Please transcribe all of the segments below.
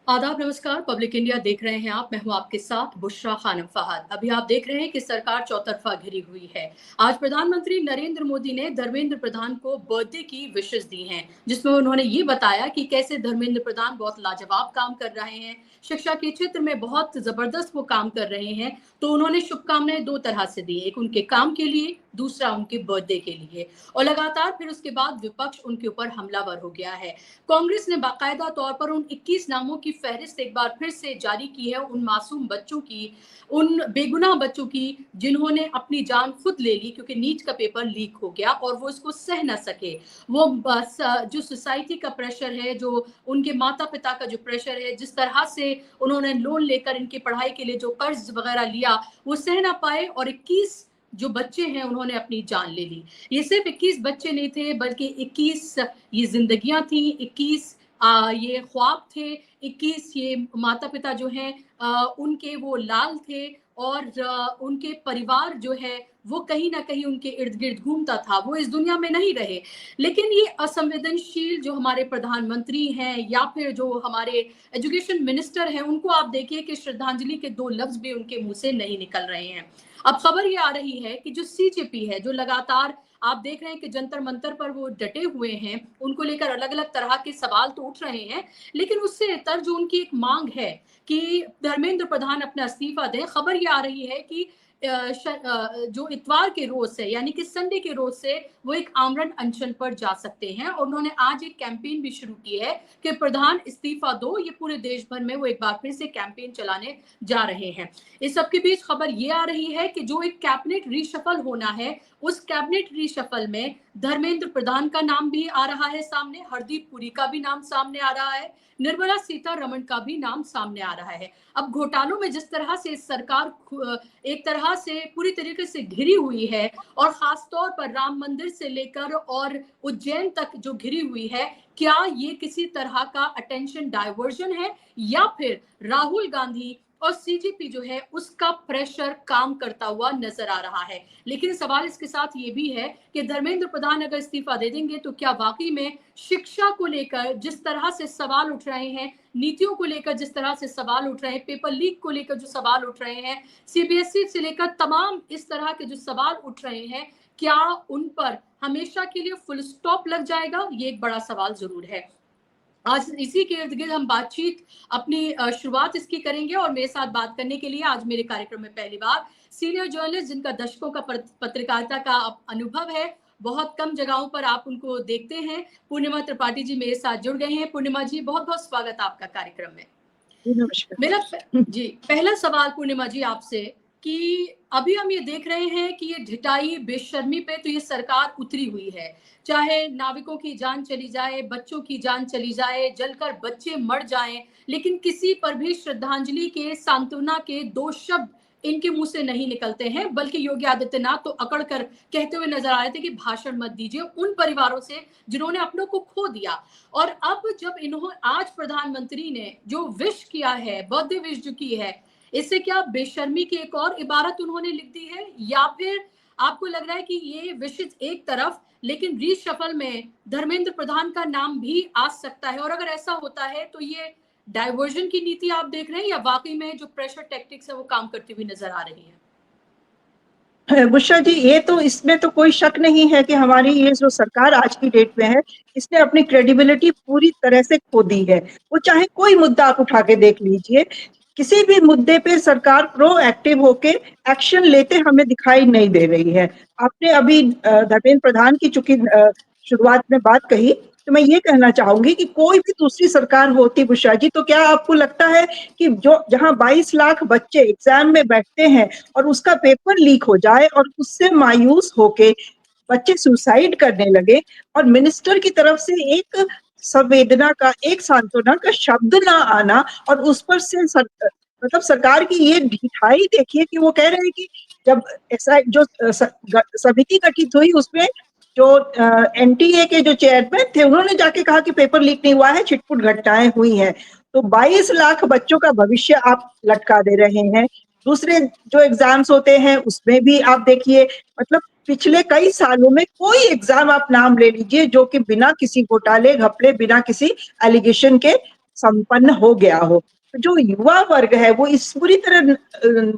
आदाब नमस्कार। Public India देख रहे हैं आप। मैं हूं आपके साथ बुशरा खानम फहद। अभी आप देख रहे हैं कि सरकार चौतरफा घिरी हुई है। आज प्रधानमंत्री नरेंद्र मोदी ने धर्मेंद्र प्रधान को बर्थडे की विशेष दी हैं, जिसमें उन्होंने ये बताया कि कैसे धर्मेंद्र प्रधान बहुत लाजवाब काम कर रहे हैं, शिक्षा के क्षेत्र में बहुत जबरदस्त वो काम कर रहे हैं। तो उन्होंने शुभकामनाएं दो तरह से दी, एक उनके काम के लिए, दूसरा उनके बर्थडे के लिए। और लगातार फिर उसके बाद विपक्ष उनके ऊपर हमलावर हो गया है। कांग्रेस ने बाकायदा तौर पर उन 21 नामों की फहरिस्त एक बार फिर से जारी की है, उन मासूम बच्चों की, उन बेगुनाह बच्चों की जिन्होंने अपनी जान खुद ले ली क्योंकि नीट का पेपर लीक हो गया और वो इसको सह न सके। वो बस जो सोसाइटी का प्रेशर है, जो उनके माता पिता का जो प्रेशर है, जिस तरह से उन्होंने लोन लेकर इनकी पढ़ाई के लिए जो कर्ज वगैरह लिया, वो सह ना पाए और 21 जो बच्चे हैं उन्होंने अपनी जान ले ली। ये सिर्फ 21 बच्चे नहीं थे, बल्कि 21 ये जिंदगियां थी, 21 ये ख्वाब थे, 21 ये माता पिता जो हैं उनके वो लाल थे और उनके परिवार जो है वो कहीं ना कहीं उनके इर्द गिर्द घूमता था। वो इस दुनिया में नहीं रहे। लेकिन ये असंवेदनशील जो हमारे प्रधानमंत्री हैं या फिर जो हमारे एजुकेशन मिनिस्टर हैं, उनको आप देखिए कि श्रद्धांजलि के दो लफ्ज भी उनके मुंह से नहीं निकल रहे हैं। अब खबर ये आ रही है कि जो सीजेपी है, जो लगातार आप देख रहे हैं कि जंतर मंतर पर वो डटे हुए हैं, उनको लेकर अलग अलग तरह के सवाल तो उठ रहे हैं, लेकिन उससे इतर जो उनकी एक मांग है कि धर्मेंद्र प्रधान अपना इस्तीफा दें। खबर ये आ रही है कि जो इतवार के रोज से, यानी कि संडे के रोज से वो एक आमरण अनशन पर जा सकते हैं और उन्होंने आज एक कैंपेन भी शुरू की है कि प्रधान इस्तीफा दो। ये पूरे देश भर में वो एक बार फिर से कैंपेन चलाने जा रहे हैं। इस सबके बीच खबर ये आ रही है कि जो एक कैबिनेट रीशफल होना है, उस कैबिनेट रीशफल में धर्मेंद्र प्रधान का नाम भी आ रहा है सामने, हरदीप पुरी का भी नाम सामने आ रहा है, निर्मला सीतारमण का भी नाम सामने आ रहा है। अब घोटालों में जिस तरह से सरकार एक तरह से पूरी तरीके से घिरी हुई है और खासतौर पर राम मंदिर से लेकर और उज्जैन तक जो घिरी हुई है, क्या ये किसी तरह का अटेंशन डाइवर्जन है या फिर राहुल गांधी और सीजेपी जो है उसका प्रेशर काम करता हुआ नजर आ रहा है। लेकिन सवाल इसके साथ ये भी है कि धर्मेंद्र प्रधान अगर इस्तीफा दे देंगे तो क्या वाकई में शिक्षा को लेकर जिस तरह से सवाल उठ रहे हैं, नीतियों को लेकर जिस तरह से सवाल उठ रहे हैं, पेपर लीक को लेकर जो सवाल उठ रहे हैं, सीबीएसई से लेकर तमाम इस तरह के जो सवाल उठ रहे हैं, क्या उन पर हमेशा के लिए फुल स्टॉप लग जाएगा? ये एक बड़ा सवाल जरूर है। आज इसी के इर्द गिर्द हम बातचीत अपनी शुरुआत इसकी करेंगे और मेरे साथ बात करने के लिए आज मेरे कार्यक्रम में पहली बार सीनियर जर्नलिस्ट, जिनका दशकों का पत्रकारिता का अनुभव है, बहुत कम जगहों पर आप उनको देखते हैं, पूर्णिमा त्रिपाठी जी मेरे साथ जुड़ गए हैं। पूर्णिमा जी, बहुत बहुत स्वागत आपका कार्यक्रम में। नमस्कार। मेरा जी पहला सवाल पूर्णिमा जी आपसे कि अभी हम ये देख रहे हैं कि ये ढिठाई बेशर्मी पे तो ये सरकार उतरी हुई है। चाहे नाविकों की जान चली जाए, बच्चों की जान चली जाए, जलकर बच्चे मर जाएं, लेकिन किसी पर भी श्रद्धांजलि के, सांत्वना के दो शब्द इनके मुंह से नहीं निकलते हैं। बल्कि योगी आदित्यनाथ तो अकड़ कर कहते हुए नजर आ रहे थे कि भाषण मत दीजिए उन परिवारों से जिन्होंने अपनों को खो दिया। और अब जब इन्होंने आज प्रधानमंत्री ने जो विश किया है, बर्थडे विश जो की है, इससे क्या बेशर्मी की एक और इबारत उन्होंने लिख दी है, या फिर आपको लग रहा है कि ये विशेष एक तरफ, लेकिन रीशफल में धर्मेंद्र प्रधान का नाम भी आ सकता है? और अगर ऐसा होता है तो ये डाइवर्जन की नीति आप देख रहे हैं या वाकई में जो प्रेशर टैक्टिक्स है वो काम करती हुई नजर आ रही है? बुशरा जी, ये तो इसमें तो कोई शक नहीं है कि हमारी ये जो सरकार आज की डेट में है, इसने अपनी क्रेडिबिलिटी पूरी तरह से खो दी है। वो चाहे कोई मुद्दा आप उठा के देख लीजिए, किसी भी मुद्दे पे सरकार प्रोएक्टिव होके एक्शन लेते हमें दिखाई नहीं दे रही है। आपने अभी धर्मेंद्र प्रधान की चूंकि शुरुआत में बात कही, तो मैं ये कहना चाहूंगी कि कोई भी दूसरी सरकार होती बुशरा जी, तो क्या आपको लगता है कि जो जहां 22 लाख बच्चे एग्जाम में बैठते हैं और उसका पेपर लीक हो जाए और उससे मायूस होके बच्चे सुसाइड करने लगे और मिनिस्टर की तरफ से एक संवेदना का, एक सांत्वना का शब्द ना आना, और उस पर से मतलब सरकार की ये ढिठाई देखिए कि वो कह रहे हैं कि जब ऐसा जो समिति गठित हुई उसमें जो एनटीए के जो चेयरमैन थे उन्होंने जाके कहा कि पेपर लीक नहीं हुआ है, छिटपुट घटनाएं हुई हैं। तो 22 लाख बच्चों का भविष्य आप लटका दे रहे हैं। दूसरे जो एग्जाम्स होते हैं उसमें भी आप देखिए, मतलब पिछले कई सालों में कोई एग्जाम आप नाम ले लीजिए जो कि बिना किसी घोटाले घपले, बिना किसी एलिगेशन के संपन्न हो गया हो। तो जो युवा वर्ग है वो इस बुरी तरह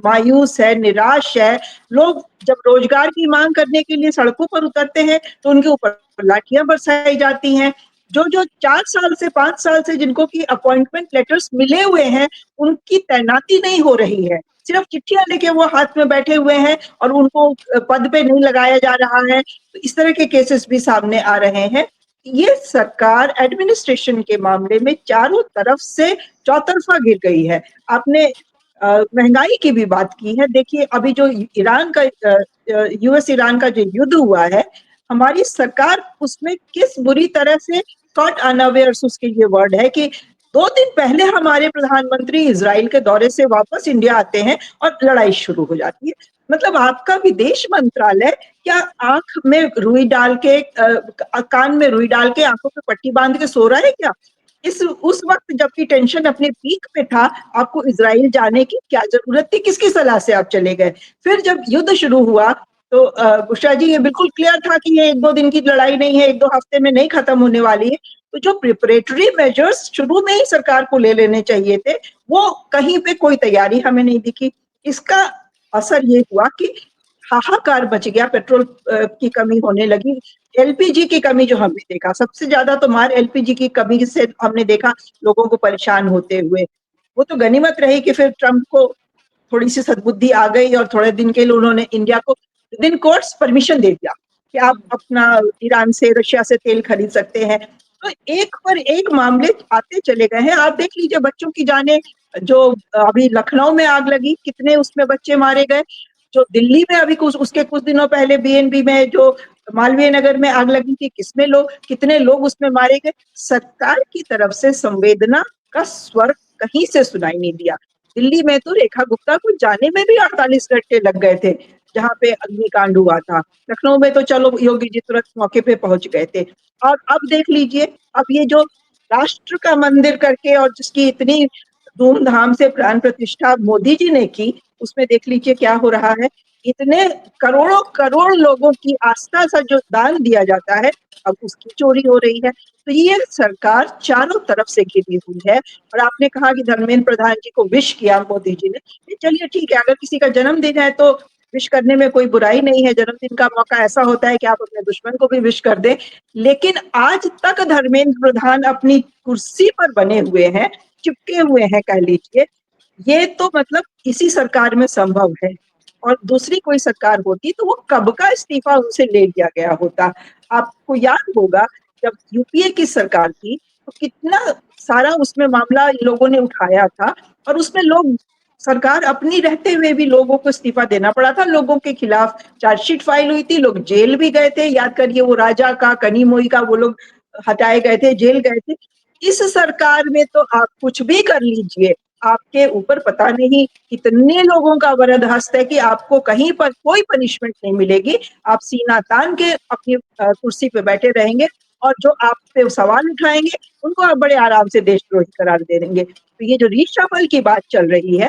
मायूस है, निराश है। लोग जब रोजगार की मांग करने के लिए सड़कों पर उतरते हैं तो उनके ऊपर लाठियां बरसाई जाती हैं। जो जो 4 साल से 5 साल से जिनको की अपॉइंटमेंट लेटर्स मिले हुए हैं, उनकी तैनाती नहीं हो रही है। सिर्फ चिट्ठियां लेके वो हाथ में बैठे हुए हैं और उनको पद पे नहीं लगाया जा रहा है। तो इस तरह के केसेस भी सामने आ रहे हैं। ये सरकार एडमिनिस्ट्रेशन के मामले में चारों तरफ से चौतरफा गिर गई है। आपने महंगाई की भी बात की है। देखिए अभी जो ईरान का यूएस ईरान का जो युद्ध हुआ है, हमारी सरकार उसमें किस बुरी तरह से कॉट अनअवेयर्स, उसके ये वर्ड है कि 2 दिन पहले हमारे प्रधानमंत्री इजराइल के दौरे से वापस इंडिया आते हैं और लड़ाई शुरू हो जाती है। मतलब आपका विदेश मंत्रालय क्या आंख में रुई डाल के कान में रुई डाल के आंखों पे पट्टी बांध के सो रहा है क्या? इस उस वक्त जबकि टेंशन अपने पीक पे था, आपको इजराइल जाने की क्या जरूरत थी? किसकी सलाह से आप चले गए? फिर जब युद्ध शुरू हुआ तो बुशरा जी, ये बिल्कुल क्लियर था कि ये 1-2 दिन की लड़ाई नहीं है, 1-2 हफ्ते में नहीं खत्म होने वाली है। तो जो प्रिपरेटरी मेजर्स शुरू में ही सरकार को ले लेने चाहिए थे, वो कहीं पे कोई तैयारी हमें नहीं दिखी। इसका असर ये हुआ कि हाहाकार मच गया, पेट्रोल की कमी होने लगी, एलपीजी की कमी जो हमने देखा, सबसे ज्यादा तो मार एलपीजी की कमी से हमने देखा लोगों को परेशान होते हुए। वो तो गनीमत रही कि फिर ट्रंप को थोड़ी सी सद्बुद्धि आ गई और थोड़े दिन के लिए उन्होंने इंडिया को विदिन कोर्ट्स परमिशन दे दिया कि आप अपना ईरान से, रशिया से तेल खरीद सकते हैं। तो एक पर एक मामले आते चले गए हैं। आप देख लीजिए बच्चों की जाने, जो अभी लखनऊ में आग लगी, कितने उसमें बच्चे मारे गए। जो दिल्ली में अभी उसके कुछ दिनों पहले बीएनबी में जो मालवीय नगर में आग लगी थी, कितने लोग उसमें मारे गए। सरकार की तरफ से संवेदना का स्वर कहीं से सुनाई नहीं दिया। दिल्ली में तो रेखा गुप्ता को जाने में भी 48 घंटे लग गए थे जहां पे अग्निकांड हुआ था। लखनऊ में तो चलो योगी जी तुरंत मौके पे पहुंच गए थे। और अब देख लीजिए, अब ये जो राष्ट्र का मंदिर करके और जिसकी इतनी धूमधाम से प्राण प्रतिष्ठा मोदी जी ने की, उसमें देख लीजिए क्या हो रहा है। इतने करोड़ों करोड़ लोगों की आस्था सा जो दान दिया जाता है, अब उसकी चोरी हो रही है। तो ये सरकार चारों तरफ से घिरी हुई है। और आपने कहा कि धर्मेंद्र प्रधान जी को विश किया मोदी जी ने, चलिए ठीक है, अगर किसी का जन्मदिन है तो विश करने में कोई बुराई नहीं है। जन्मदिन का मौका ऐसा होता है कि आप अपने दुश्मन को भी विश कर दें। लेकिन आज तक धर्मेंद्र प्रधान अपनी कुर्सी पर बने हुए हैं, चिपके हुए हैं कह लीजिए। ये तो मतलब इसी सरकार में संभव है। और दूसरी कोई सरकार होती तो वो कब का इस्तीफा उनसे ले लिया गया होता। आपको याद होगा जब यूपीए की सरकार थी तो कितना सारा उसमें मामला लोगों ने उठाया था, और उसमें लोग, सरकार अपनी रहते हुए भी लोगों को इस्तीफा देना पड़ा था। लोगों के खिलाफ चार्जशीट फाइल हुई थी, लोग जेल भी गए थे। याद करिए वो राजा का, कनीमोई का, वो लोग हटाए गए थे, जेल गए थे। इस सरकार में तो आप कुछ भी कर लीजिए, आपके ऊपर पता नहीं कितने लोगों का वरद हस्त है कि आपको कहीं पर कोई पनिशमेंट नहीं मिलेगी। आप सीना तान के अपनी कुर्सी पे बैठे रहेंगे और जो आप पे सवाल उठाएंगे उनको आप बड़े आराम से देशद्रोही करार दे देंगे। तो ये जो रीशफल की बात चल रही है,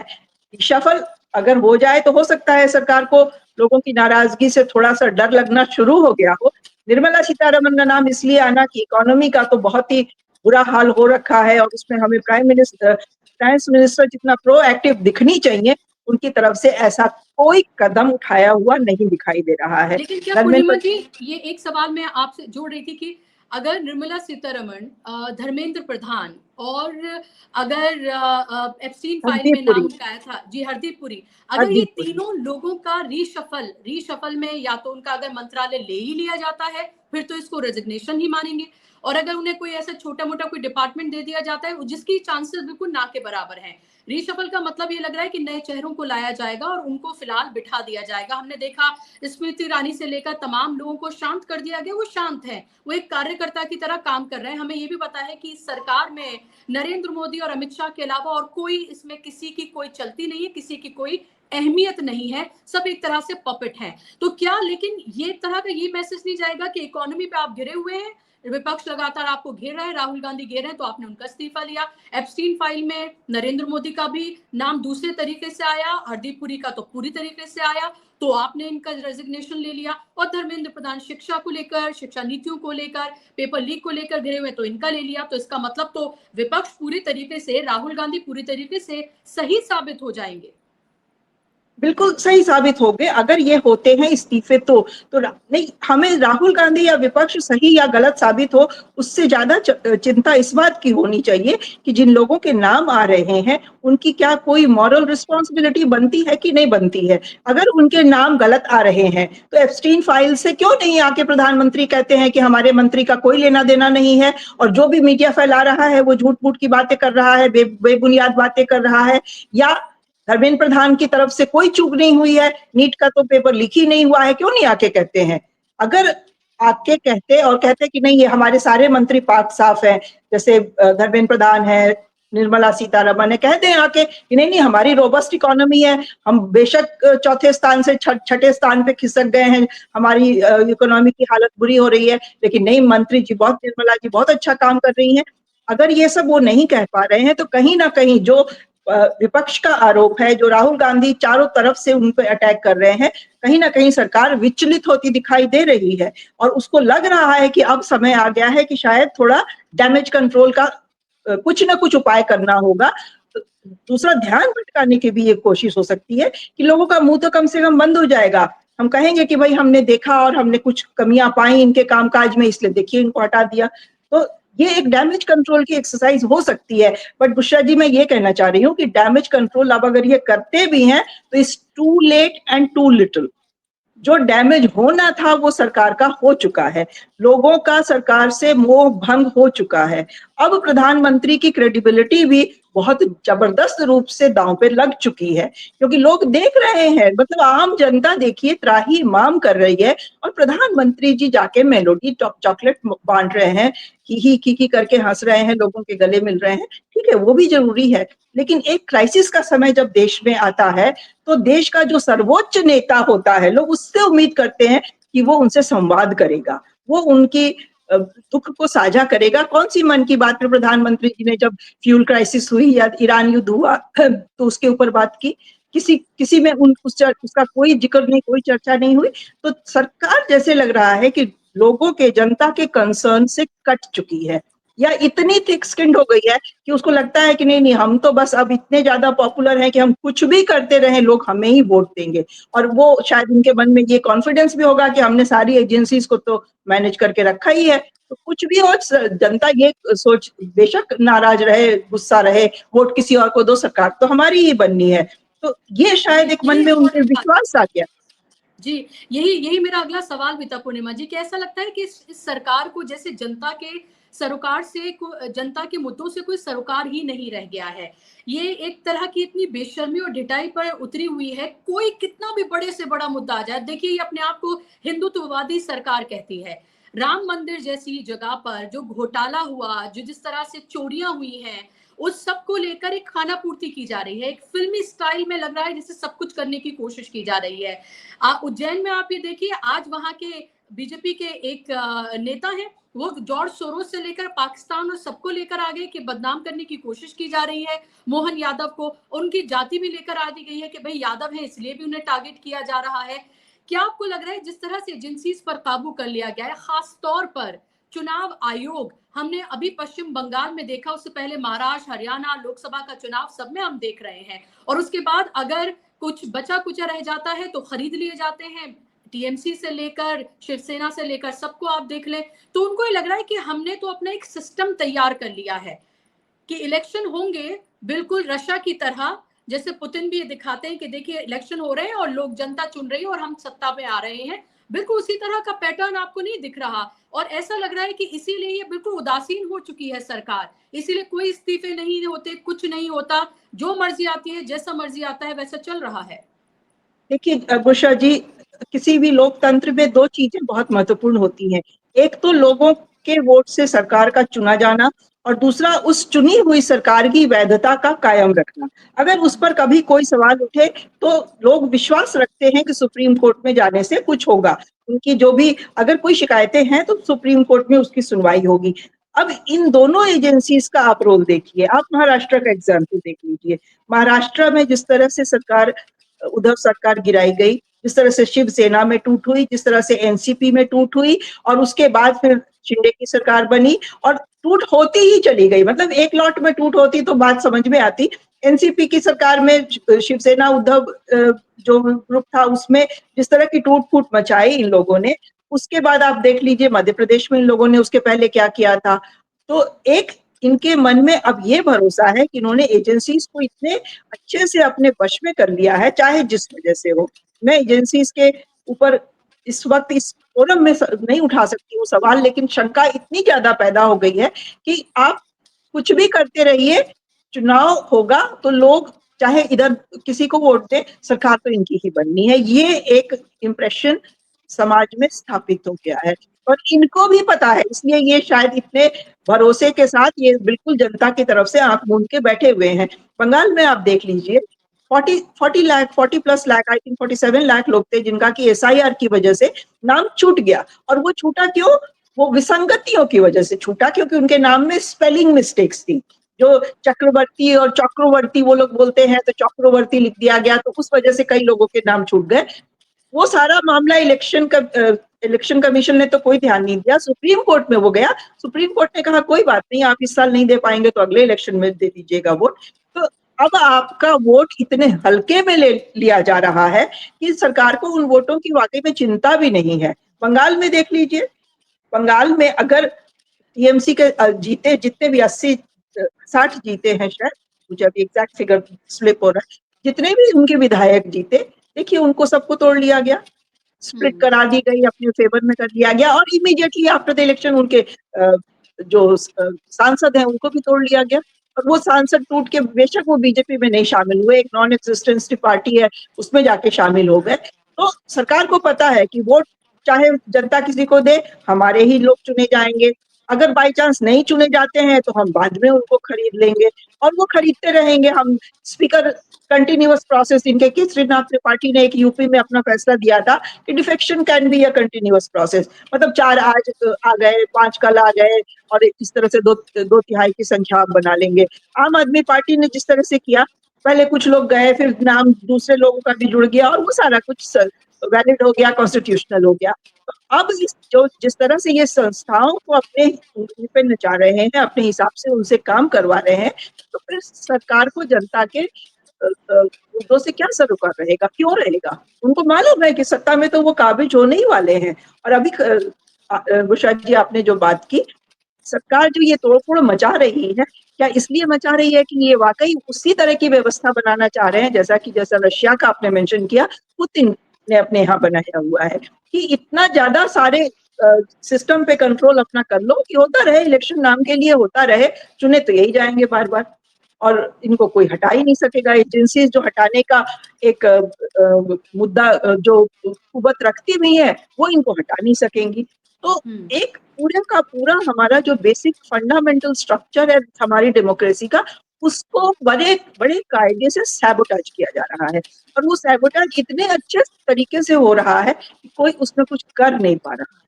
रीशफल अगर हो जाए तो हो सकता है सरकार को लोगों की नाराजगी से थोड़ा सा डर लगना शुरू हो गया हो। निर्मला सीतारमन का नाम इसलिए आना कि इकोनॉमी का तो बहुत ही बुरा हाल हो रखा है और उसमें हमें प्राइम मिनिस्टर जितना प्रोएक्टिव दिखनी चाहिए, उनकी तरफ से ऐसा कोई कदम उठाया हुआ नहीं दिखाई दे रहा है। लेकिन क्या पूर्णिमा जी, ये एक सवाल मैं आपसे जोड़ रही थी कि अगर निर्मला सीतारमण, धर्मेंद्र प्रधान और अगर एप्स्टीन फाइल में नाम उनका आया था जी, हरदीप पुरी, अगर ये तीनों लोगों का रीशफल में या तो उनका अगर मंत्रालय ले ही लिया जाता है फिर तो इसको रेजिग्नेशन ही मानेंगे, और अगर उन्हें कोई ऐसा छोटा मोटा कोई डिपार्टमेंट दे दिया जाता है जिसकी चांसेस बिल्कुल ना के बराबर हैं। रीशफल का मतलब ये लग रहा है कि नए चेहरों को लाया जाएगा और उनको फिलहाल बिठा दिया जाएगा। हमने देखा स्मृति ईरानी से लेकर तमाम लोगों को शांत कर दिया गया, वो शांत है, वो एक कार्यकर्ता की तरह काम कर रहे हैं। हमें ये भी पता है कि इस सरकार में नरेंद्र मोदी और अमित शाह के अलावा और कोई इसमें किसी की कोई चलती नहीं है, किसी की कोई अहमियत नहीं है, सब एक तरह से पपेट है। तो क्या लेकिन ये तरह का ये मैसेज नहीं जाएगा कि इकोनॉमी पे आप गिरे हुए हैं, विपक्ष लगातार आपको घेर रहा है, राहुल गांधी घेर रहे हैं, तो आपने उनका इस्तीफा लिया। एप्स्टीन फाइल में नरेंद्र मोदी का भी नाम दूसरे तरीके से आया, हरदीप पुरी का तो पूरी तरीके से आया, तो आपने इनका रेजिग्नेशन ले लिया। और धर्मेंद्र प्रधान शिक्षा को लेकर, शिक्षा नीतियों को लेकर, पेपर लीक को लेकर घिरे हुए, तो इनका ले लिया। तो इसका मतलब तो विपक्ष पूरी तरीके से, राहुल गांधी पूरी तरीके से सही साबित हो जाएंगे। बिल्कुल सही साबित हो गए अगर ये होते हैं इस्तीफे तो नहीं, हमें राहुल गांधी या विपक्ष सही या गलत साबित हो उससे ज्यादा चिंता इस बात की होनी चाहिए कि जिन लोगों के नाम आ रहे हैं उनकी क्या कोई मॉरल रिस्पॉन्सिबिलिटी बनती है कि नहीं बनती है। अगर उनके नाम गलत आ रहे हैं तो एप्स्टीन फाइल से क्यों नहीं आके प्रधानमंत्री कहते हैं कि हमारे मंत्री का कोई लेना देना नहीं है, और जो भी मीडिया फैला रहा है वो झूठ मूठ की बातें कर रहा है, बेबुनियाद बातें कर रहा है, या धर्मेंद्र प्रधान की तरफ से कोई चूक नहीं हुई है, नीट का तो पेपर लीक ही नहीं हुआ है, क्यों नहीं आके कहते हैं। अगर आके कहते और कहते कि नहीं ये हमारे सारे मंत्री पाक साफ हैं, जैसे धर्मेंद्र प्रधान है, निर्मला सीतारमण है, कहते हैं आके कि नहीं हमारी रोबस्ट इकोनॉमी है, हम बेशक चौथे स्थान से छठे स्थान पे खिसक गए हैं, हमारी इकोनॉमी की हालत बुरी हो रही है, लेकिन नहीं मंत्री जी बहुत, निर्मला जी बहुत अच्छा काम कर रही है। अगर ये सब वो नहीं कह पा रहे हैं तो कहीं ना कहीं जो विपक्ष का आरोप है, जो राहुल गांधी चारों तरफ से उन पर अटैक कर रहे हैं, कहीं ना कहीं सरकार विचलित होती दिखाई दे रही है और उसको लग रहा है कि अब समय आ गया है कि शायद थोड़ा डैमेज कंट्रोल का कुछ ना कुछ उपाय करना होगा। दूसरा, ध्यान भटकाने की भी एक कोशिश हो सकती है कि लोगों का मुंह तो कम से कम बंद हो जाएगा। हम कहेंगे कि भाई हमने देखा और हमने कुछ कमियां पाई इनके कामकाज में, इसलिए देखिए इनको हटा दिया। तो ये एक डैमेज कंट्रोल की एक्सरसाइज हो सकती है। बट बुशरा जी, मैं ये कहना चाह रही हूँ कि डैमेज कंट्रोल अब अगर ये करते भी हैं तो it's too late and too little. जो डैमेज होना था वो सरकार का हो चुका है, लोगों का सरकार से मोह भंग हो चुका है। अब प्रधानमंत्री की क्रेडिबिलिटी भी बहुत जबरदस्त रूप से दांव पे लग चुकी है, क्योंकि लोग देख रहे हैं, मतलब आम जनता देखिए त्राही माम कर रही है और प्रधानमंत्री जी जाके मेलोडी चॉकलेट बांट रहे हैं, की करके हंस रहे हैं, लोगों के गले मिल रहे हैं। ठीक है, वो भी जरूरी है, लेकिन एक क्राइसिस का समय जब देश में आता है तो देश का जो सर्वोच्च नेता होता है, लोग उससे उम्मीद करते हैं कि वो उनसे संवाद करेगा, वो उनकी दुख को साझा करेगा। कौन सी मन की बात में प्रधानमंत्री जी ने जब फ्यूल क्राइसिस हुई या ईरान युद्ध हुआ तो उसके ऊपर बात की, किसी में उसका कोई जिक्र नहीं, कोई चर्चा नहीं हुई। तो सरकार जैसे लग रहा है कि लोगों के, जनता के कंसर्न से कट चुकी है या इतनी थिक स्किन्ड हो गई है कि उसको लगता है कि नहीं हम तो बस अब इतने ज्यादा पॉपुलर हैं कि हम कुछ भी करते रहे लोग हमें ही वोट देंगे। और वो शायद उनके मन में ये कॉन्फिडेंस भी होगा कि हमने सारी एजेंसीज को तो मैनेज करके रखा ही है, तो कुछ भी हो, जनता ये सोच, बेशक नाराज रहे, गुस्सा रहे, वोट किसी और को दो, सरकार तो हमारी ही बननी है। तो ये शायद एक मन में उनके विश्वास आ गया। जी, यही मेरा अगला सवाल भी था पूर्णिमा जी, कि ऐसा लगता है कि इस सरकार को जैसे जनता के सरोकार से, जनता के मुद्दों से कोई सरोकार ही नहीं रह गया है। ये एक तरह की इतनी बेशर्मी और ढिठाई पर उतरी हुई है, कोई कितना भी बड़े से बड़ा मुद्दा आ जाए, देखिए ये अपने आप को हिंदुत्ववादी सरकार कहती है। राम मंदिर जैसी जगह पर जो घोटाला हुआ, जो जिस तरह से चोरियां हुई हैं, उस सब को लेकर एक खाना पूर्ति की जा रही है, एक फिल्मी स्टाइल में लग रहा है जैसे सब कुछ करने की कोशिश की जा रही है। उज्जैन में आप ये देखिए, आज वहां के बीजेपी के एक नेता हैं, वो जॉर्ज सोरोस से लेकर पाकिस्तान और सबको लेकर आ गए कि बदनाम करने की कोशिश की जा रही है मोहन यादव को, उनकी जाति भी लेकर आ दी गई है कि भाई यादव है इसलिए भी उन्हें टारगेट किया जा रहा है। क्या आपको लग रहा है जिस तरह से एजेंसीज पर काबू कर लिया गया है, खास तौर पर चुनाव आयोग, हमने अभी पश्चिम बंगाल में देखा, उससे पहले महाराष्ट्र, हरियाणा, लोकसभा का चुनाव, सब में हम देख रहे हैं, और उसके बाद अगर कुछ बचा कुचा रह जाता है तो खरीद लिए जाते हैं, टीएमसी से लेकर शिवसेना से लेकर सबको आप देख लें। तो उनको ये लग रहा है कि हमने तो अपना एक सिस्टम तैयार कर लिया है कि इलेक्शन होंगे बिल्कुल रशिया की तरह, जैसे पुतिन भी ये दिखाते हैं कि देखिए इलेक्शन हो रहे हैं और लोग, जनता चुन रही है और हम सत्ता में आ रहे हैं, बिल्कुल उसी तरह का पैटर्न आपको नहीं दिख रहा। और ऐसा लग रहा है कि इसीलिए ये बिल्कुल उदासीन हो चुकी है सरकार, इसीलिए कोई इस्तीफे नहीं होते, कुछ नहीं होता, जो मर्जी आती है, जैसा मर्जी आता है वैसा चल रहा है। देखिए बुशरा जी, किसी भी लोकतंत्र में दो चीजें बहुत महत्वपूर्ण होती हैं, एक तो लोगों के वोट से सरकार का चुना जाना, और दूसरा उस चुनी हुई सरकार की वैधता का कायम रखना। अगर उस पर कभी कोई सवाल उठे तो लोग विश्वास रखते हैं कि सुप्रीम कोर्ट में जाने से कुछ होगा, उनकी जो भी अगर कोई शिकायतें हैं तो सुप्रीम कोर्ट में उसकी सुनवाई होगी। अब इन दोनों एजेंसीज का आप रोल देखिए, आप महाराष्ट्र का एग्जाम्पल देख लीजिए। महाराष्ट्र में जिस तरह से सरकार, उद्धव सरकार गिराई गई, जिस तरह से शिवसेना में टूट हुई, जिस तरह से एनसीपी में टूट हुई, और उसके बाद फिर शिंदे की सरकार बनी और टूट होती ही चली गई। मतलब एक लॉट में टूट होती तो बात समझ में आती। एनसीपी की सरकार में शिवसेना उद्धव जो ग्रुप था उसमें जिस तरह की टूट फूट मचाई इन लोगों ने, उसके बाद आप देख लीजिए मध्य प्रदेश में इन लोगों ने उसके पहले क्या किया था। तो एक इनके मन में अब ये भरोसा है कि इन्होंने एजेंसीज को इतने अच्छे से अपने वश में कर लिया है, चाहे जिस वजह से हो। मैं एजेंसीज के ऊपर इस वक्त इस फोरम में नहीं उठा सकती हूँ सवाल, लेकिन शंका इतनी ज्यादा पैदा हो गई है कि आप कुछ भी करते रहिए, चुनाव होगा तो लोग चाहे इधर किसी को वोट दे, सरकार तो इनकी ही बननी है। ये एक इम्प्रेशन समाज में स्थापित हो गया है और इनको भी पता है, इसलिए ये शायद इतने भरोसे के साथ ये बिल्कुल जनता की तरफ से आंख मूंद के बैठे हुए हैं। बंगाल में आप देख लीजिए 40 plus lakh, I think 47 lakh लोग थे जिनका कि एसआईआर की वजह से नाम छूट गया। और वो छूटा क्यों? वो विसंगतियों की वजह से छूटा, क्योंकि उनके नाम में स्पेलिंग मिस्टेक्स थी। जो चक्रवर्ती और चक्रवर्ती वो लोग बोलते हैं तो चक्रवर्ती लिख दिया गया, तो उस वजह से कई लोगों के नाम छूट गए। वो सारा मामला इलेक्शन कमीशन ने तो कोई ध्यान नहीं दिया, सुप्रीम कोर्ट में वो गया। सुप्रीम कोर्ट ने कहा कोई बात नहीं, आप इस साल नहीं दे पाएंगे तो अगले इलेक्शन में दे दीजिएगा वोट। तो अब आपका वोट इतने हल्के में ले लिया जा रहा है कि सरकार को उन वोटों की वाकई में चिंता भी नहीं है। बंगाल में देख लीजिए, बंगाल में अगर टीएमसी के जीते जितने भी 80-60 जीते हैं, शायद मुझे अभी एग्जैक्ट फिगर स्लिप हो रहा है, जितने भी उनके विधायक जीते, देखिए उनको सबको तोड़ लिया गया, स्प्लिट करा दी गई, अपने फेवर में कर दिया गया, और इमीडिएटली आफ्टर द इलेक्शन उनके जो सांसद हैं उनको भी तोड़ लिया गया। और वो सांसद टूट के बेशक वो बीजेपी में नहीं शामिल हुए, एक नॉन एग्जिस्टेंस पार्टी है उसमें जाके शामिल हो गए। तो सरकार को पता है कि वोट चाहे जनता किसी को दे, हमारे ही लोग चुने जाएंगे। अगर बाई चांस नहीं चुने जाते हैं तो हम बाद में उनको खरीद लेंगे और वो खरीदते रहेंगे। हम स्पीकर कंटिन्यूअस प्रोसेस, इनके केसरीनाथ त्रिपाठी ने एक यूपी में अपना फैसला दिया था कि defection can be a continuous process, मतलब 4 आज आ गए, 5 कल आ गए, और इस तरह से दो तिहाई की संख्या आप बना लेंगे। आम आदमी पार्टी ने जिस तरह से किया, पहले कुछ लोग गए, फिर नाम दूसरे लोगों का भी जुड़ गया और वो सारा कुछ वैलिड हो गया, कॉन्स्टिट्यूशनल हो गया। तो अब जिस तरह से ये संस्थाओं को अपने उंगली पे नचा रहे हैं, अपने हिसाब से उनसे काम करवा रहे हैं, तो फिर सरकार को जनता के मुद्दों से क्या सरोकार रहेगा, क्यों रहेगा? उनको मालूम है कि सत्ता में तो वो काबिज होने ही वाले हैं। और अभी बुशरा जी आपने जो बात की, सरकार जो ये तोड़फोड़ मचा रही है, क्या इसलिए मचा रही है कि ये वाकई उसी तरह की व्यवस्था बनाना चाह रहे हैं जैसा रशिया का आपने मेंशन किया, पुतिन ने अपने यहाँ बनाया हुआ है, कि इतना ज्यादा सारे सिस्टम पे कंट्रोल अपना कर लो कि होता रहे, इलेक्शन नाम के लिए होता रहे, चुने तो यही जाएंगे बार बार और इनको कोई हटा ही नहीं सकेगा। एजेंसीज जो हटाने का एक मुद्दा जो कुवत रखती भी है, वो इनको हटा नहीं सकेंगी। तो एक पूरे का पूरा हमारा जो बेसिक फंडामेंटल स्ट्रक्चर है हमारी डेमोक्रेसी का, उसको बड़े बड़े कायदे से सैबोटाज किया जा रहा है। और वो सैबोटाज इतने अच्छे तरीके से हो रहा है कि कोई उसमें कुछ कर नहीं पा रहा।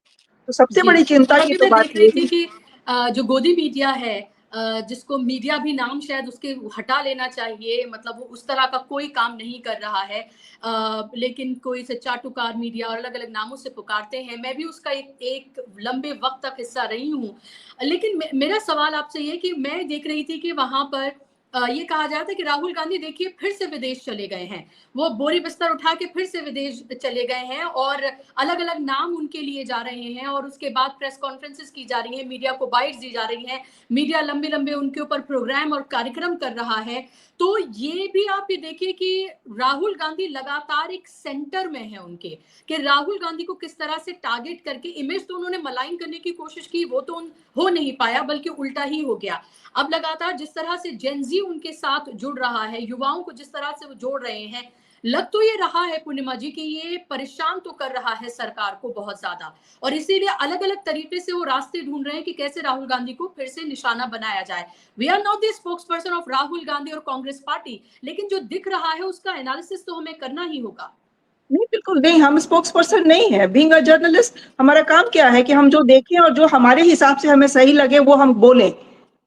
तो सबसे बड़ी चिंता की तो बात ये थी कि जो गोदी मीडिया है, जिसको मीडिया भी नाम शायद उसके हटा लेना चाहिए, मतलब वो उस तरह का कोई काम नहीं कर रहा है, लेकिन कोई से चाटुकार मीडिया और अलग अलग नामों से पुकारते हैं। मैं भी उसका एक लंबे वक्त तक हिस्सा रही हूँ। लेकिन मेरा सवाल आपसे ये कि मैं देख रही थी कि वहां पर ये कहा जा रहा था कि राहुल गांधी देखिए फिर से विदेश चले गए हैं, वो बोरी बिस्तर उठा के फिर से विदेश चले गए हैं और अलग अलग नाम उनके लिए जा रहे हैं और उसके बाद प्रेस कॉन्फ्रेंसेस की जा रही हैं, मीडिया को बाइट्स दी जा रही हैं, मीडिया लंबे लंबे उनके ऊपर प्रोग्राम और कार्यक्रम कर रहा है। तो ये भी आप ये देखिए कि राहुल गांधी लगातार एक सेंटर में है उनके, कि राहुल गांधी को किस तरह से टारगेट करके इमेज तो उन्होंने मलाइन करने की कोशिश की, वो तो हो नहीं पाया बल्कि उल्टा ही हो गया। अब लगातार जिस तरह से जेन ज़ी उनके साथ जुड़ रहा है, युवाओं को जिस तरह से वो जोड़ रहे हैं, लग तो ये रहा है पूर्णिमा जी कि ये परेशान तो कर रहा है सरकार को बहुत ज्यादा, और इसीलिए अलग अलग तरीके से वो रास्ते ढूंढ रहे हैं कि कैसे राहुल गांधी को फिर से निशाना बनाया जाए। We are not the spokesperson of Rahul Gandhi और कांग्रेस पार्टी, लेकिन जो दिख रहा है उसका एनालिसिस तो हमें करना ही होगा। नहीं, बिल्कुल नहीं, हम स्पोक्स पर्सन नहीं है। बीइंग अ जर्नलिस्ट हमारा काम क्या है कि हम जो देखें और जो हमारे हिसाब से हमें सही लगे वो हम बोलें।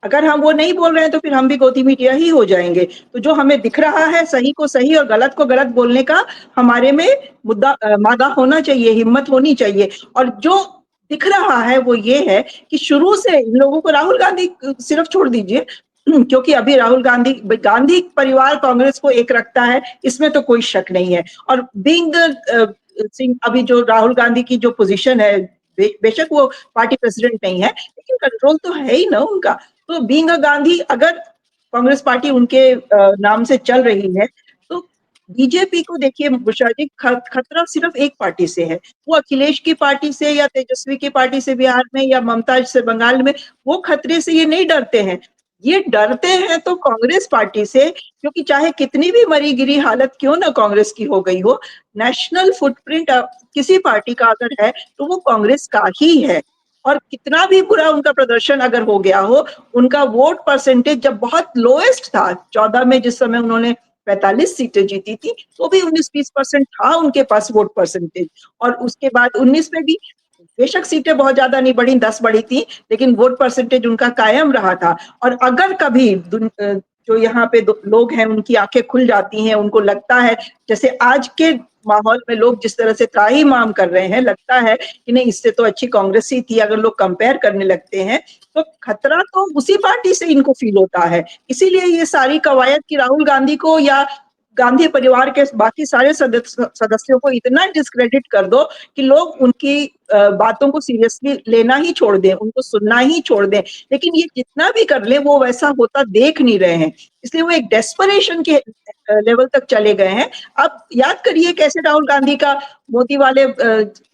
अगर हम वो नहीं बोल रहे हैं तो फिर हम भी गोदी मीडिया ही हो जाएंगे। तो जो हमें दिख रहा है सही को सही और गलत को गलत बोलने का हमारे में मादा होना चाहिए, हिम्मत होनी चाहिए। और जो दिख रहा है वो ये है कि शुरू से इन लोगों को राहुल गांधी सिर्फ छोड़ दीजिए, क्योंकि अभी राहुल गांधी गांधी परिवार कांग्रेस को एक रखता है, इसमें तो कोई शक नहीं है। और बीइंग द सिंह, अभी जो राहुल गांधी की जो पोजीशन है, बेशक वो पार्टी प्रेसिडेंट नहीं है लेकिन कंट्रोल तो है ही ना उनका। तो बीइंग अ गांधी, अगर कांग्रेस पार्टी उनके नाम से चल रही है तो बीजेपी को देखिए बुशरा जी, खतरा सिर्फ एक पार्टी से है। वो अखिलेश की पार्टी से या तेजस्वी की पार्टी से बिहार में या ममता से बंगाल में, वो खतरे से ये नहीं डरते हैं। ये डरते हैं तो कांग्रेस पार्टी से, क्योंकि चाहे कितनी भी मरी गिरी हालत क्यों ना कांग्रेस की हो गई हो, नेशनल फुटप्रिंट किसी पार्टी का अगर है तो वो कांग्रेस का ही है। और कितना भी बुरा उनका प्रदर्शन अगर हो गया हो, उनका वोट परसेंटेज जब बहुत लोएस्ट था 14 में, जिस समय उन्होंने 45 सीटें जीती थी, तो भी 19-20% था उनके पास वोट परसेंटेज। और उसके बाद 19 में भी बेशक सीटें बहुत ज्यादा नहीं बढ़ी, 10 बढ़ी थी, लेकिन वोट परसेंटेज उनका कायम रहा था। और अगर कभी जो यहाँ पे लोग हैं उनकी आंखें खुल जाती हैं, उनको लगता है जैसे आज के माहौल में लोग जिस तरह से त्राहिमाम कर रहे हैं, लगता है कि नहीं इससे तो अच्छी कांग्रेस ही थी, अगर लोग कंपेयर करने लगते हैं तो खतरा तो उसी पार्टी से इनको फील होता है। इसीलिए ये सारी कवायद की राहुल गांधी को या गांधी परिवार के बाकी सारे सदस्यों को इतना डिस्क्रेडिट कर दो कि लोग उनकी बातों को सीरियसली लेना ही छोड़ दें, उनको सुनना ही छोड़ दें। लेकिन ये जितना भी कर ले वो वैसा होता देख नहीं रहे हैं, इसलिए वो एक डेस्परेशन के लेवल तक चले गए हैं। अब याद करिए कैसे राहुल गांधी का मोदी वाले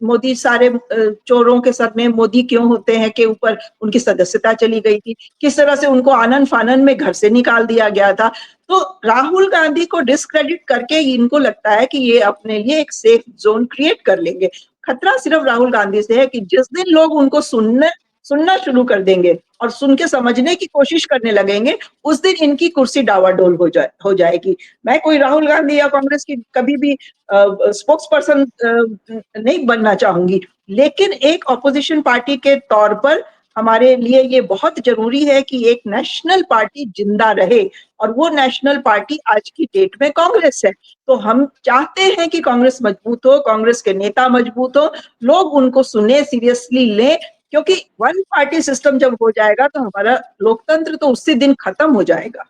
मोदी सारे चोरों के सर में मोदी क्यों होते हैं के ऊपर उनकी सदस्यता चली गई थी, किस तरह से उनको आनन फानन में घर से निकाल दिया गया था। तो राहुल गांधी को डिस्क्रेडिट करके इनको लगता है कि ये अपने लिए एक सेफ जोन क्रिएट कर लेंगे। खतरा सिर्फ राहुल गांधी से है कि जिस दिन लोग उनको सुनना शुरू कर देंगे और सुन के समझने की कोशिश करने लगेंगे, उस दिन इनकी कुर्सी डावाडोल हो जाएगी। मैं कोई राहुल गांधी या कांग्रेस की कभी भी स्पोक्स पर्सन नहीं बनना चाहूंगी, लेकिन एक ऑपोजिशन पार्टी के तौर पर हमारे लिए ये बहुत जरूरी है कि एक नेशनल पार्टी जिंदा रहे, और वो नेशनल पार्टी आज की डेट में कांग्रेस है। तो हम चाहते हैं कि कांग्रेस मजबूत हो, कांग्रेस के नेता मजबूत हो, लोग उनको सुने, सीरियसली लें, क्योंकि वन पार्टी सिस्टम जब हो जाएगा तो हमारा लोकतंत्र तो उसी दिन खत्म हो जाएगा।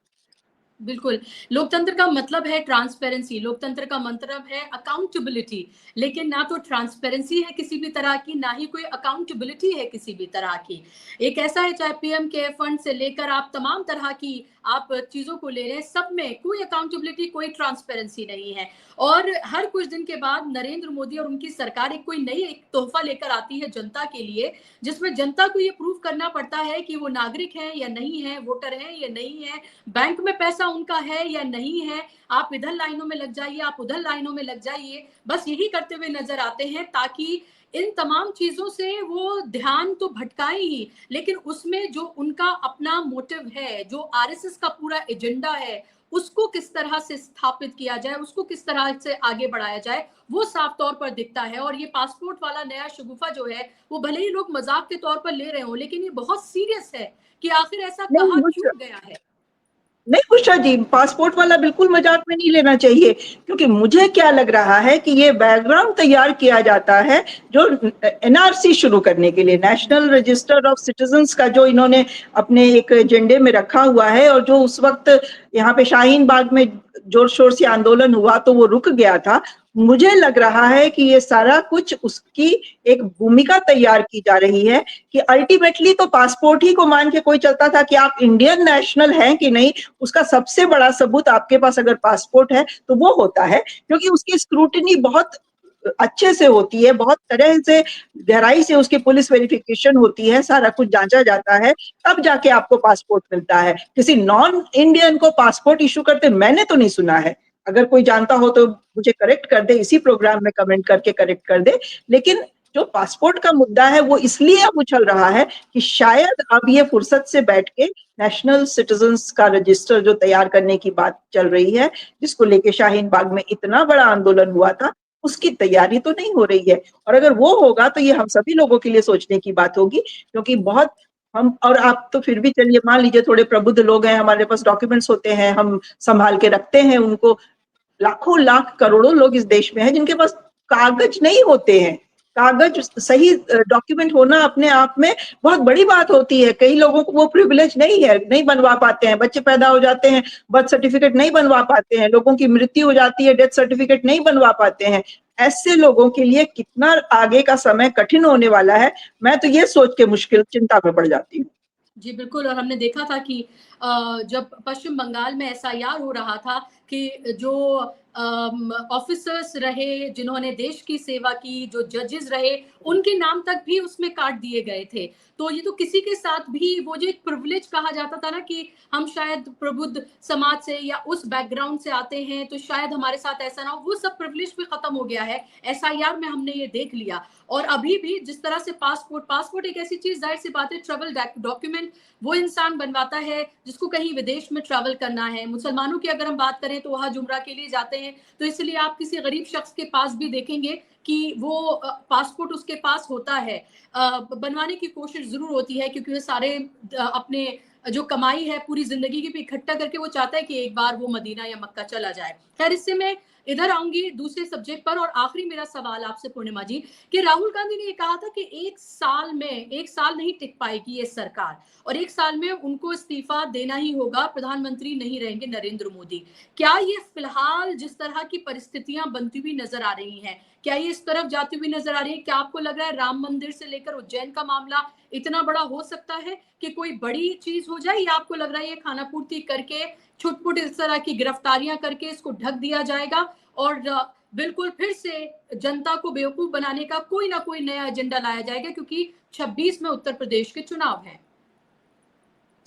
बिल्कुल, लोकतंत्र का मतलब है ट्रांसपेरेंसी, लोकतंत्र का मतलब है अकाउंटेबिलिटी, लेकिन ना तो ट्रांसपेरेंसी है किसी भी तरह की, ना ही कोई अकाउंटेबिलिटी है किसी भी तरह की। एक ऐसा है, चाहे पीएम के फंड से लेकर आप तमाम तरह की आप चीजों को ले रहे हैं, सब में कोई अकाउंटेबिलिटी, कोई ट्रांसपेरेंसी नहीं है। और हर कुछ दिन के बाद नरेंद्र मोदी और उनकी सरकार एक कोई नई एक तोहफा लेकर आती है जनता के लिए, जिसमें जनता को ये प्रूव करना पड़ता है कि वो नागरिक है या नहीं है, वोटर है या नहीं है, बैंक में पैसा उनका है या नहीं है। आप इधर लाइनों में लग जाइए, आप उधर लाइनों में लग जाइए, बस यही करते हुए नजर आते हैं, ताकि इन तमाम चीजों से वो ध्यान तो भटकाए ही, लेकिन उसमें जो उनका अपना मोटिव है, जो आरएसएस का पूरा एजेंडा है, उसको किस तरह से स्थापित किया जाए, उसको किस तरह से आगे बढ़ाया जाए, वो साफ तौर पर दिखता है। और ये पासपोर्ट वाला नया शगुफा जो है, वो भले ही लोग मजाक के तौर पर ले रहे हो, लेकिन ये बहुत सीरियस है कि आखिर ऐसा कहाँ क्यों गया है। नहीं बुशरा जी, पासपोर्ट वाला बिल्कुल मजाक में नहीं लेना चाहिए, क्योंकि मुझे क्या लग रहा है कि ये बैकग्राउंड तैयार किया जाता है जो एनआरसी शुरू करने के लिए, नेशनल रजिस्टर ऑफ सिटीजन्स का जो इन्होंने अपने एक एजेंडे में रखा हुआ है, और जो उस वक्त यहाँ पे शाहीन बाग में जोर शोर से आंदोलन हुआ तो वो रुक गया था। मुझे लग रहा है कि ये सारा कुछ उसकी एक भूमिका तैयार की जा रही है कि अल्टीमेटली तो पासपोर्ट ही को मान के कोई चलता था कि आप इंडियन नेशनल हैं कि नहीं, उसका सबसे बड़ा सबूत आपके पास अगर पासपोर्ट है तो वो होता है, क्योंकि उसकी स्क्रूटिनी बहुत अच्छे से होती है, बहुत तरह से गहराई से उसकी पुलिस वेरिफिकेशन होती है, सारा कुछ जांचा जाता है, तब जाके आपको पासपोर्ट मिलता है। किसी नॉन इंडियन को पासपोर्ट इशू करते मैंने तो नहीं सुना है। अगर कोई जानता हो तो मुझे करेक्ट कर दे, इसी प्रोग्राम में कमेंट करके करेक्ट कर दे। लेकिन जो पासपोर्ट का मुद्दा है वो इसलिए अब उछल रहा है कि शायद अब ये फुर्सत से बैठ के नेशनल सिटीजन्स का रजिस्टर जो तैयार करने की बात चल रही है, जिसको लेके शाहीन बाग में इतना बड़ा आंदोलन हुआ था, उसकी तैयारी तो नहीं हो रही है। और अगर वो होगा तो ये हम सभी लोगों के लिए सोचने की बात होगी, क्योंकि बहुत हम और आप तो फिर भी चलिए मान लीजिए थोड़े प्रबुद्ध लोग हैं, हमारे पास डॉक्यूमेंट्स होते हैं, हम संभाल के रखते हैं उनको। लाखों लाख करोड़ों लोग इस देश में हैं जिनके पास कागज नहीं होते हैं। कागज सही डॉक्यूमेंट होना अपने आप में बहुत बड़ी बात होती है। कई लोगों को वो प्रिविलेज नहीं है, नहीं बनवा पाते हैं। बच्चे पैदा हो जाते हैं, बर्थ सर्टिफिकेट नहीं बनवा पाते हैं, लोगों की मृत्यु हो जाती है, डेथ सर्टिफिकेट नहीं बनवा पाते हैं। ऐसे लोगों के लिए कितना आगे का समय कठिन होने वाला है, मैं तो ये सोच के मुश्किल चिंता में पड़ जाती हूँ। जी बिल्कुल, और हमने देखा था कि जब पश्चिम बंगाल में एसआईआर हो रहा था कि जो ऑफिसर्स रहे जिन्होंने देश की सेवा की, जो जजेस रहे, उनके नाम तक भी उसमें काट दिए गए थे। तो ये तो किसी के साथ भी वो जो एक प्रिविलेज कहा जाता था ना कि हम शायद प्रबुद्ध समाज से या उस बैकग्राउंड से आते हैं तो शायद हमारे साथ ऐसा ना हो, वो सब प्रिविलेज भी खत्म हो गया है। एसआईआर में हमने ये देख लिया। और अभी भी जिस तरह से पासपोर्ट एक ऐसी चीज, जाहिर सी बात है, ट्रैवल डॉक्यूमेंट वो इंसान बनवाता है जिसको कहीं विदेश में ट्रैवल करना है। मुसलमानों की अगर हम बात करें तो वहां जुमरा के लिए जाते हैं, तो इसलिए आप किसी गरीब शख्स के पास भी देखेंगे कि वो पासपोर्ट उसके पास होता है। बनवाने की कोशिश जरूर होती है क्योंकि वो सारे अपने जो कमाई है पूरी जिंदगी की भी इकट्ठा करके वो चाहता है कि एक बार वो मदीना या मक्का चला जाए। खैर, इससे मैं इधर आऊंगी दूसरे सब्जेक्ट पर। और आखिरी मेरा सवाल आपसे पूर्णिमा जी, कि राहुल गांधी ने ये कहा था कि एक साल नहीं टिक पाएगी ये सरकार, और एक साल में उनको इस्तीफा देना ही होगा, प्रधानमंत्री नहीं रहेंगे नरेंद्र मोदी। क्या ये फिलहाल जिस तरह की परिस्थितियां बनती हुई नजर आ रही हैं, क्या ये इस तरफ जाती हुई नजर आ रही है? क्या आपको लग रहा है राम मंदिर से लेकर उज्जैन का मामला इतना बड़ा हो सकता है कि कोई बड़ी चीज हो जाए, या आपको लग रहा है ये खाना पूर्ति करके छुटपुट इस तरह की गिरफ्तारियां करके इसको ढक दिया जाएगा और बिल्कुल फिर से जनता को बेवकूफ बनाने का कोई ना कोई नया एजेंडा लाया जाएगा, क्योंकि 26 में उत्तर प्रदेश के चुनाव हैं?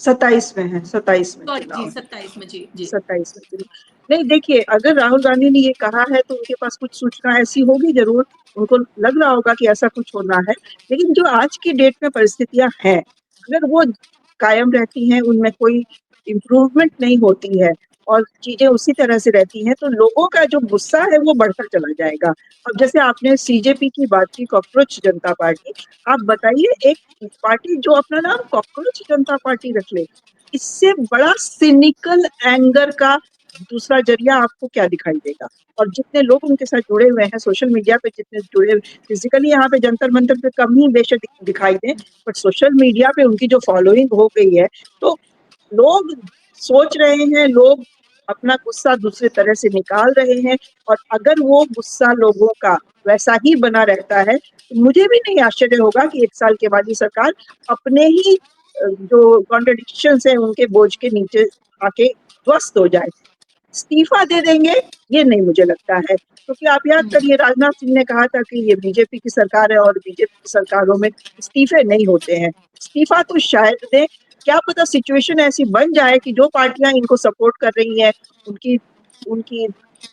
27 में है, 27 में सॉरी चुनाव जी, है। 27 में। जी जी 27 में चुनाव। नहीं, देखिए, अगर राहुल गांधी ने ये कहा है तो उनके पास कुछ सूचना ऐसी होगी जरूर, उनको लग रहा होगा कि ऐसा कुछ होना है। लेकिन जो आज की डेट में परिस्थितियां हैं, अगर वो कायम रहती हैं, उनमें कोई इम्प्रूवमेंट नहीं होती है और चीजें उसी तरह से रहती हैं, तो लोगों का जो गुस्सा है वो बढ़ता चला जाएगा। अब जैसे आपने सीजेपी की बात की, कॉकरोच जनता पार्टी, आप बताइए, एक पार्टी जो अपना नाम कॉकरोच जनता पार्टी रख ले, इससे बड़ा सिनिकल एंगर का दूसरा जरिया आपको क्या दिखाई देगा? और जितने लोग उनके साथ जुड़े हुए हैं सोशल मीडिया पे, जितने जुड़े, फिजिकली यहाँ पे जंतर मंतर पे कम ही बेशक दिखाई दे, बट सोशल मीडिया पे उनकी जो फॉलोइंग हो गई है, तो लोग सोच रहे हैं, लोग अपना गुस्सा दूसरे तरह से निकाल रहे हैं। और अगर वो गुस्सा लोगों का वैसा ही बना रहता है तो मुझे भी नहीं आश्चर्य होगा कि 1 साल के बाद ही सरकार अपने ही जो कॉन्ट्रडिक्शंस है उनके बोझ के नीचे आके ध्वस्त हो जाए। इस्तीफा दे देंगे, ये नहीं मुझे लगता है, क्योंकि आप याद करिए, राजनाथ सिंह ने कहा था कि ये बीजेपी की सरकार है और बीजेपी की सरकारों में इस्तीफे नहीं होते हैं। इस्तीफा तो शायद दें, क्या पता सिचुएशन ऐसी बन जाए कि जो पार्टियां इनको सपोर्ट कर रही हैं उनकी उनकी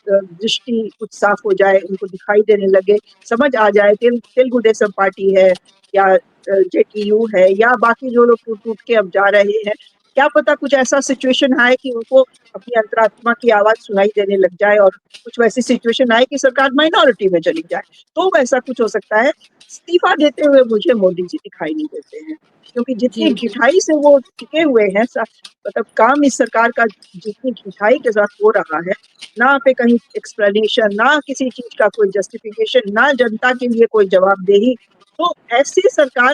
दृष्टि कुछ साफ हो जाए, उनको दिखाई देने लगे, समझ आ जाए, तेलुगु देशम पार्टी है या जेटीयू है या बाकी जो लोग टूट टूट के अब जा रहे हैं, क्या पता कुछ ऐसा सिचुएशन आए कि उनको अपनी अंतरात्मा की आवाज सुनाई देने लग जाए और कुछ वैसी सिचुएशन आए कि सरकार माइनॉरिटी में चली जाए, तो वैसा कुछ हो सकता है। इस्तीफा देते हुए मुझे मोदी जी दिखाई नहीं देते हैं, क्योंकि जितनी जी ढिठाई से वो टिके हुए हैं, मतलब काम इस सरकार का जितनी ढिठाई के साथ हो रहा है, ना पे कहीं एक्सप्लेनेशन, ना किसी चीज का कोई जस्टिफिकेशन, ना जनता के लिए कोई जवाबदेही, तो ऐसी सरकार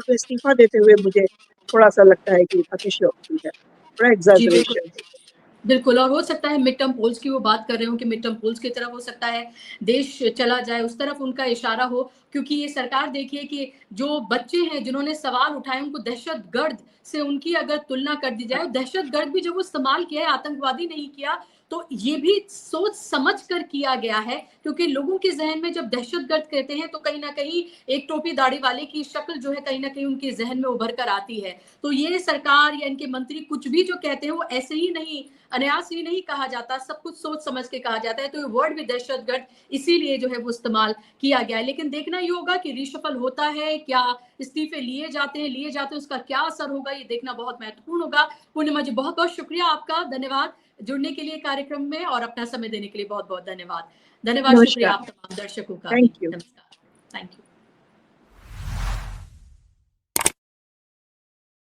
को इस्तीफा देते हुए मुझे थोड़ा सा लगता है कि अतिशयोक्ति है, थोड़ा जी बिल्कुल एग्जैजरेशन है। बिल्कुल। और हो सकता है मिड टर्म पोल्स की वो बात कर रहे हो कि मिड टर्म पोल्स की तरफ हो सकता है देश चला जाए, उस तरफ उनका इशारा हो, क्योंकि ये सरकार देखिए कि जो बच्चे हैं जिन्होंने सवाल उठाए उनको दहशतगर्द से उनकी अगर तुलना कर दी जाए, दहशतगर्द भी जब वो इस्तेमाल किया है, आतंकवादी नहीं किया, तो ये भी सोच समझ कर किया गया है, क्योंकि लोगों के जहन में जब दहशतगर्द कहते हैं तो कहीं ना कहीं एक टोपी दाढ़ी वाले की शक्ल जो है कहीं ना कहीं उनके जहन में उभर कर आती है। तो ये सरकार या इनके मंत्री कुछ भी जो कहते हैं वो ऐसे ही नहीं, अनायास ही नहीं कहा जाता, सब कुछ सोच समझ के कहा जाता है। तो ये वर्ड भी दहशतगर्द इसीलिए जो है वो इस्तेमाल किया गया है। लेकिन देखना ये होगा कि रीशफल होता है क्या, इस्तीफे लिए जाते हैं, उसका क्या असर होगा, ये देखना बहुत महत्वपूर्ण होगा। पूर्णिमा जी, बहुत बहुत शुक्रिया आपका, धन्यवाद जुड़ने के लिए कार्यक्रम में और अपना समय देने के लिए बहुत बहुत धन्यवाद। धन्यवाद, शुक्रिया नमस्कार। आप तमाम दर्शकों का भी। Thank you. नमस्कार, थैंक यू।